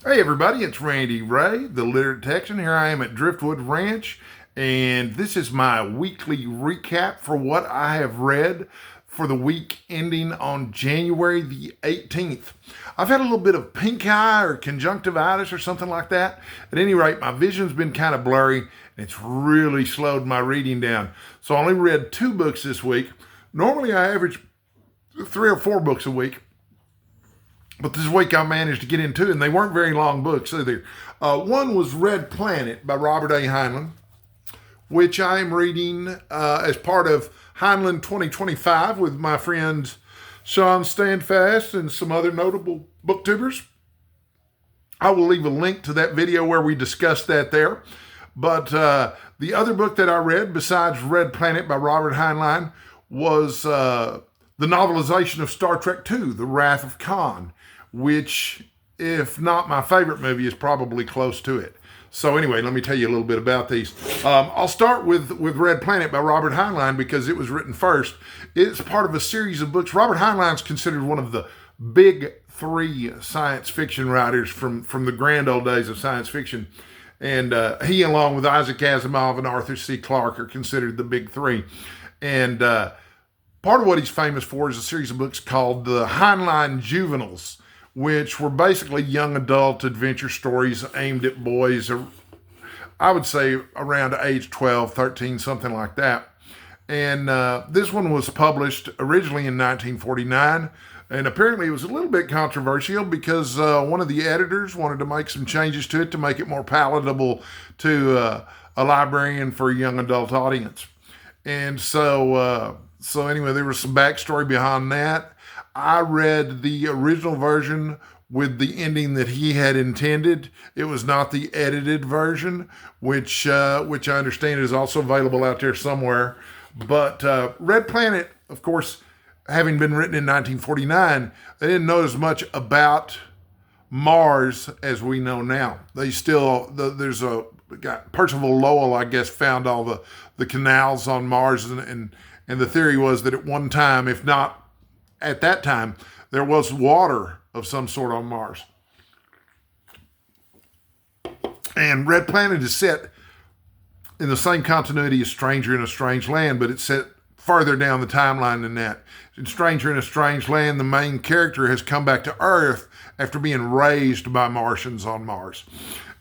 Hey everybody, it's Randy Ray, the Literate Texan. Here I am at Driftwood Ranch, and this is my weekly recap for what I have read for the week ending on January the 18th. I've had a little bit of pink eye or conjunctivitis or something like that. At any rate, my vision's been kind of blurry, and it's really slowed my reading down. So I only read 2 books this week. Normally I average 3 or 4 books a week. But this week I managed to get into, and they weren't very long books either. One was Red Planet by Robert A. Heinlein, which I am reading as part of Heinlein 2025 with my friends Sean Standfast and some other notable booktubers. I will leave a link to that video where we discussed that there. But the other book that I read besides Red Planet by Robert Heinlein was the novelization of Star Trek II, The Wrath of Khan, which, if not my favorite movie, is probably close to it. So anyway, let me tell you a little bit about these. I'll start with Red Planet by Robert Heinlein because it was written first. It's part of a series of books. Robert Heinlein's considered one of the big 3 science fiction writers from the grand old days of science fiction. And he, along with Isaac Asimov and Arthur C. Clarke, are considered the big 3. And part of what he's famous for is a series of books called the Heinlein Juveniles, which were basically young adult adventure stories aimed at boys, I would say around age 12, 13, something like that. And this one was published originally in 1949, and apparently it was a little bit controversial because one of the editors wanted to make some changes to it to make it more palatable to a librarian for a young adult audience. And so anyway, there was some backstory behind that. I read the original version with the ending that he had intended. It was not the edited version, which I understand is also available out there somewhere. But Red Planet, of course, having been written in 1949, they didn't know as much about Mars as we know now. They still, Percival Lowell, I guess, found all the canals on Mars, and the theory was that at one time, if not at that time, there was water of some sort on Mars. And Red Planet is set in the same continuity as Stranger in a Strange Land, but it's set farther down the timeline than that. In Stranger in a Strange Land, the main character has come back to Earth after being raised by Martians on Mars.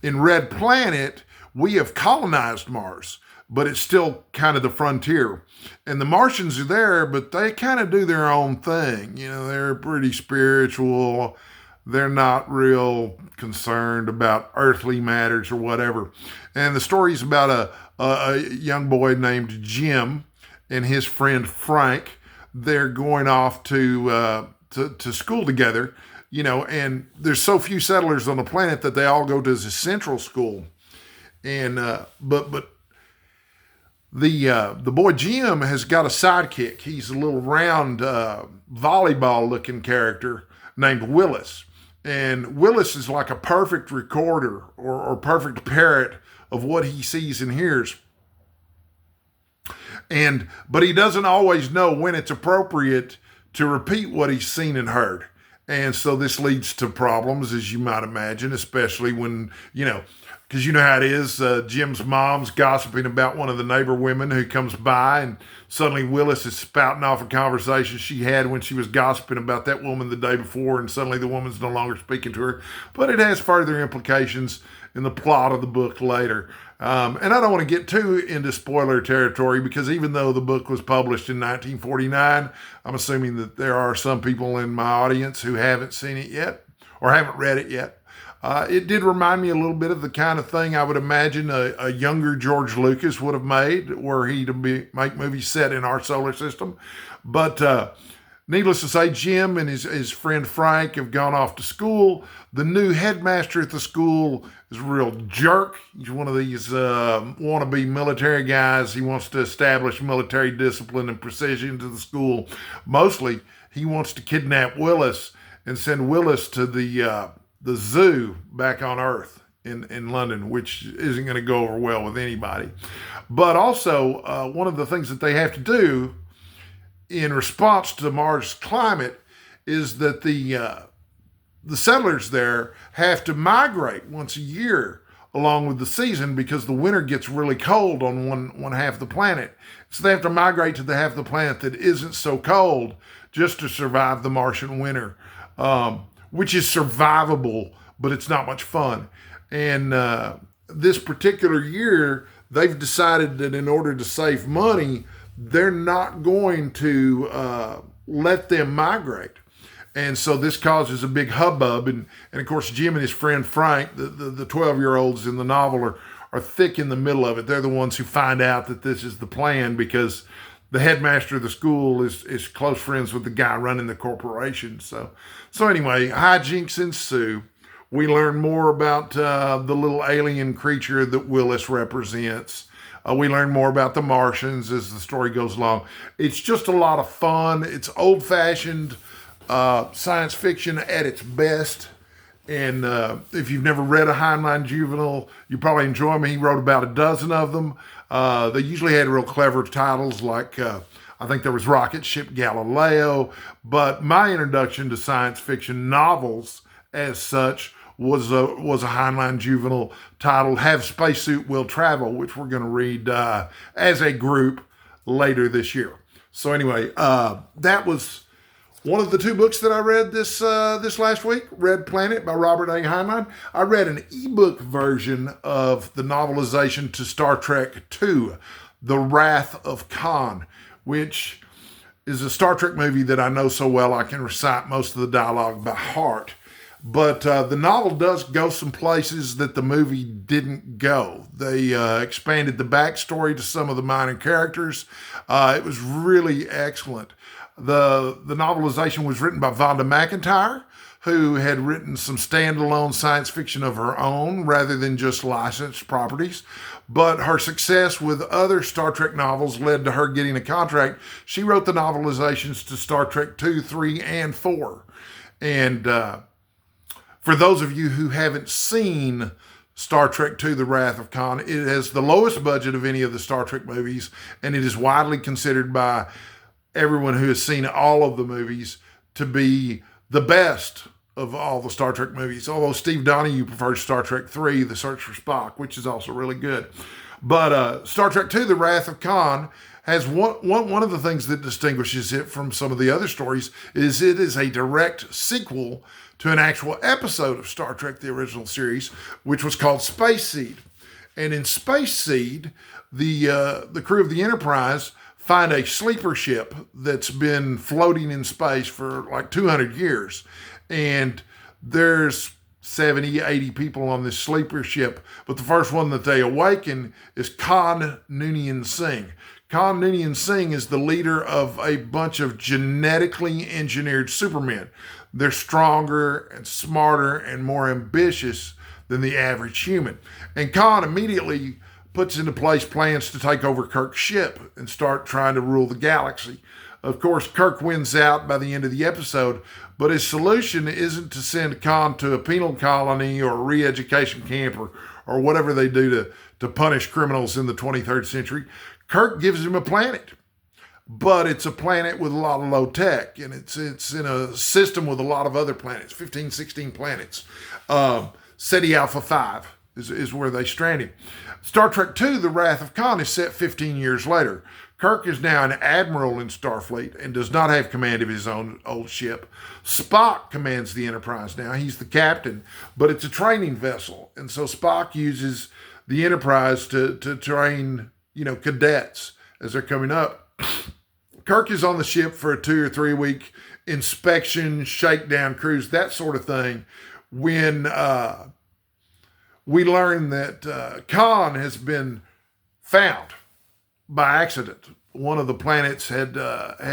In Red Planet, we have colonized Mars, but it's still kind of the frontier. And the Martians are there, but they kind of do their own thing. You know, they're pretty spiritual. They're not real concerned about earthly matters or whatever. And the story's about a young boy named Jim and his friend Frank. They're going off to school together, you know, and there's so few settlers on the planet that they all go to this central school. And but the boy Jim has got a sidekick. He's a little round volleyball looking character named Willis. And Willis is like a perfect recorder or perfect parrot of what he sees and hears. But he doesn't always know when it's appropriate to repeat what he's seen and heard. And so this leads to problems, as you might imagine, especially when, you know, because you know how it is, Jim's mom's gossiping about one of the neighbor women who comes by, and suddenly Willis is spouting off a conversation she had when she was gossiping about that woman the day before, and suddenly the woman's no longer speaking to her. But it has further implications in the plot of the book later. And I don't want to get too into spoiler territory because even though the book was published in 1949, I'm assuming that there are some people in my audience who haven't seen it yet or haven't read it yet. It did remind me a little bit of the kind of thing I would imagine a younger George Lucas would have made, were he to make movies set in our solar system. But needless to say, Jim and his friend Frank have gone off to school. The new headmaster at the school is a real jerk. He's one of these wannabe military guys. He wants to establish military discipline and precision to the school. Mostly, he wants to kidnap Willis and send Willis to the zoo back on Earth in London, which isn't going to go over well with anybody. But also, one of the things that they have to do in response to Mars' climate is that the the settlers there have to migrate once a year along with the season because the winter gets really cold on one half of the planet. So they have to migrate to the half of the planet that isn't so cold just to survive the Martian winter, which is survivable, but it's not much fun. And this particular year, they've decided that in order to save money, they're not going to let them migrate. And so this causes a big hubbub. And of course, Jim and his friend Frank, the 12-year-olds in the novel, are thick in the middle of it. They're the ones who find out that this is the plan because the headmaster of the school is close friends with the guy running the corporation. So anyway, hijinks ensue. We learn more about the little alien creature that Willis represents. We learn more about the Martians as the story goes along. It's just a lot of fun. It's old-fashioned science fiction at its best. And if you've never read a Heinlein juvenile, you probably enjoy them. He wrote about a dozen of them. They usually had real clever titles like, I think there was Rocket Ship Galileo. But my introduction to science fiction novels as such was a Heinlein juvenile titled Have Spacesuit Will Travel, which we're going to read as a group later this year. So anyway, that was one of the two books that I read this last week, Red Planet by Robert A. Heinlein. I read an ebook version of the novelization to Star Trek II, The Wrath of Khan, which is a Star Trek movie that I know so well I can recite most of the dialogue by heart. But the novel does go some places that the movie didn't go. They expanded the backstory to some of the minor characters. It was really excellent. The novelization was written by Vonda McIntyre, who had written some standalone science fiction of her own rather than just licensed properties. But her success with other Star Trek novels led to her getting a contract. She wrote the novelizations to Star Trek 2, 3, and 4. And for those of you who haven't seen Star Trek II, The Wrath of Khan, it has the lowest budget of any of the Star Trek movies, and it is widely considered by everyone who has seen all of the movies to be the best of all the Star Trek movies. Although Steve Donahue prefers Star Trek III, The Search for Spock, which is also really good. But Star Trek II, The Wrath of Khan has one of the things that distinguishes it from some of the other stories is it is a direct sequel to an actual episode of Star Trek, the original series, which was called Space Seed. And in Space Seed, the crew of the Enterprise find a sleeper ship that's been floating in space for like 200 years. And there's 70, 80 people on this sleeper ship. But the first one that they awaken is Khan Noonien Singh. Khan Noonien Singh is the leader of a bunch of genetically engineered supermen. They're stronger and smarter and more ambitious than the average human. And Khan immediately puts into place plans to take over Kirk's ship and start trying to rule the galaxy. Of course, Kirk wins out by the end of the episode, but his solution isn't to send Khan to a penal colony or a re-education camp or whatever they do to punish criminals in the 23rd century. Kirk gives him a planet. But it's a planet with a lot of low tech, and it's in a system with a lot of other planets, 15, 16 planets. Ceti Alpha 5 is where they strand him. Star Trek II, The Wrath of Khan, is set 15 years later. Kirk is now an admiral in Starfleet and does not have command of his own old ship. Spock commands the Enterprise now. He's the captain, but it's a training vessel. And so Spock uses the Enterprise to train, cadets as they're coming up. Kirk is on the ship for a 2 or 3 week inspection, shakedown cruise, that sort of thing, when we learn that Khan has been found by accident. One of the planets had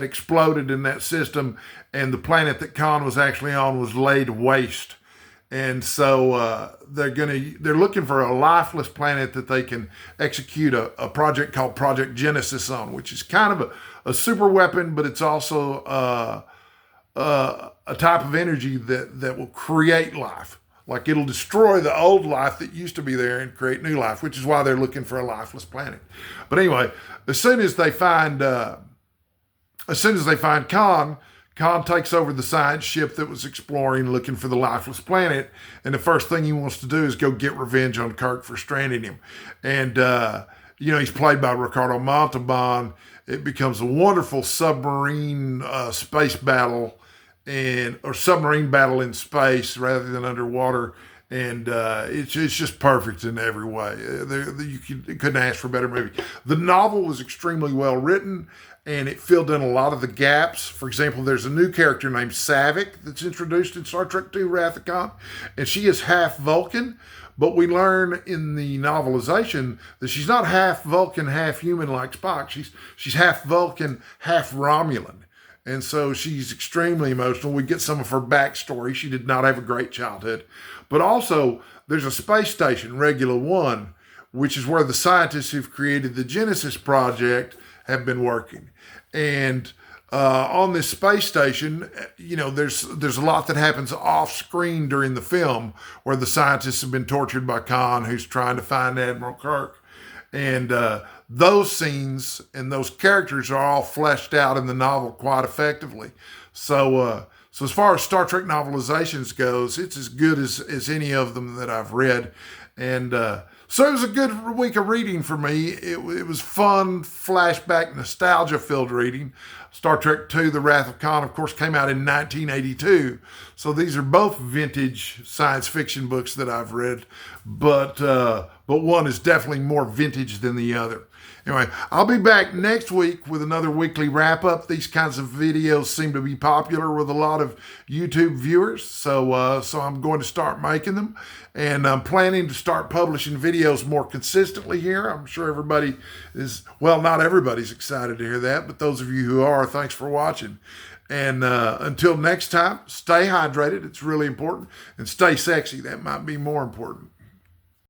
exploded in that system, and the planet that Khan was actually on was laid waste. And so they're looking for a lifeless planet that they can execute a project called Project Genesis on, which is kind of a super weapon, but it's also a type of energy that will create life. Like it'll destroy the old life that used to be there and create new life, which is why they're looking for a lifeless planet. But anyway, as soon as they find Khan, Khan takes over the science ship that was exploring, looking for the lifeless planet, and the first thing he wants to do is go get revenge on Kirk for stranding him. And he's played by Ricardo Montalban. It becomes a wonderful submarine space battle, or submarine battle in space rather than underwater. And it's just perfect in every way. You couldn't ask for a better movie. The novel was extremely well written, and it filled in a lot of the gaps. For example, there's a new character named Saavik that's introduced in Star Trek II Wrath of Khan, and she is half Vulcan, but we learn in the novelization that she's not half Vulcan, half human like Spock. She's half Vulcan, half Romulan. And so she's extremely emotional. We get some of her backstory. She did not have a great childhood. But also, there's a space station, Regula 1, which is where the scientists who've created the Genesis Project have been working. And on this space station, there's a lot that happens off screen during the film where the scientists have been tortured by Khan, who's trying to find Admiral Kirk. And those scenes and those characters are all fleshed out in the novel quite effectively. So as far as Star Trek novelizations goes, it's as good as any of them that I've read. And so it was a good week of reading for me. It was fun, flashback, nostalgia-filled reading. Star Trek II, The Wrath of Khan, of course, came out in 1982. So these are both vintage science fiction books that I've read, but one is definitely more vintage than the other. Anyway, I'll be back next week with another weekly wrap-up. These kinds of videos seem to be popular with a lot of YouTube viewers, so I'm going to start making them. And I'm planning to start publishing videos more consistently here. I'm sure everybody not everybody's excited to hear that, but those of you who are, thanks for watching. And until next time, stay hydrated. It's really important. And stay sexy. That might be more important.